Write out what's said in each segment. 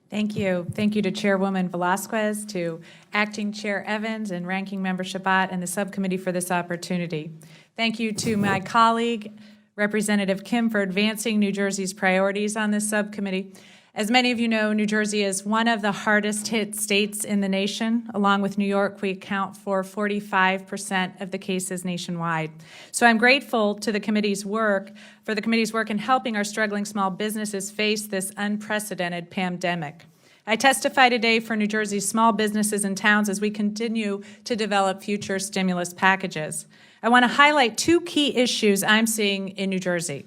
Thank you. Thank you to Chairwoman Velasquez, to Acting Chair Evans, and Ranking Member Shabbat and the subcommittee for this opportunity. Thank you to my colleague, Representative Kim, for advancing New Jersey's priorities on this subcommittee. As many of you know, New Jersey is one of the hardest hit states in the nation. Along with New York, we account for 45% of the cases nationwide. So I'm grateful to the committee's work, in helping our struggling small businesses face this unprecedented pandemic. I testify today for New Jersey's small businesses and towns as we continue to develop future stimulus packages. I want to highlight two key issues I'm seeing in New Jersey.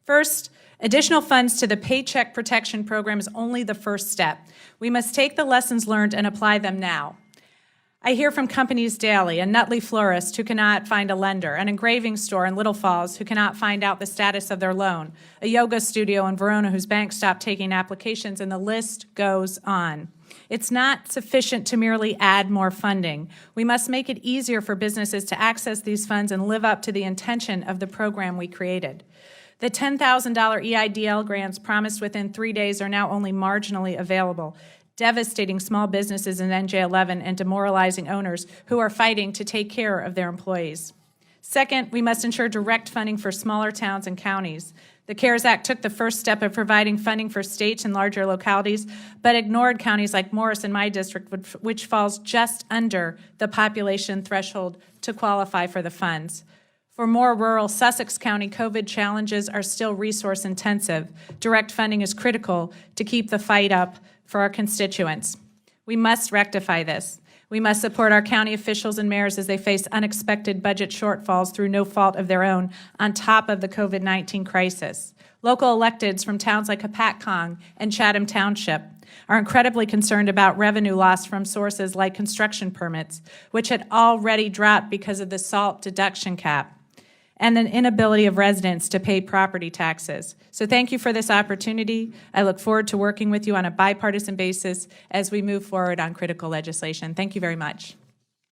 First, additional funds to the Paycheck Protection Program is only the first step. We must take the lessons learned and apply them now. I hear from companies daily, a Nutley florist who cannot find a lender, an engraving store in Little Falls who cannot find out the status of their loan, a yoga studio in Verona whose bank stopped taking applications, and the list goes on. It's not sufficient to merely add more funding. We must make it easier for businesses to access these funds and live up to the intention of the program we created. The $10,000 EIDL grants promised within 3 days are now only marginally available, devastating small businesses in NJ-11 and demoralizing owners who are fighting to take care of their employees. Second, we must ensure direct funding for smaller towns and counties. The CARES Act took the first step of providing funding for states and larger localities, but ignored counties like Morris in my district, which falls just under the population threshold to qualify for the funds. For more rural Sussex County, COVID challenges are still resource intensive. Direct funding is critical to keep the fight up for our constituents. We must rectify this. We must support our county officials and mayors as they face unexpected budget shortfalls through no fault of their own on top of the COVID-19 crisis. Local electeds from towns like Apatcong and Chatham Township are incredibly concerned about revenue loss from sources like construction permits, which had already dropped because of the SALT deduction cap, and an inability of residents to pay property taxes. So thank you for this opportunity. I look forward to working with you on a bipartisan basis as we move forward on critical legislation. Thank you very much.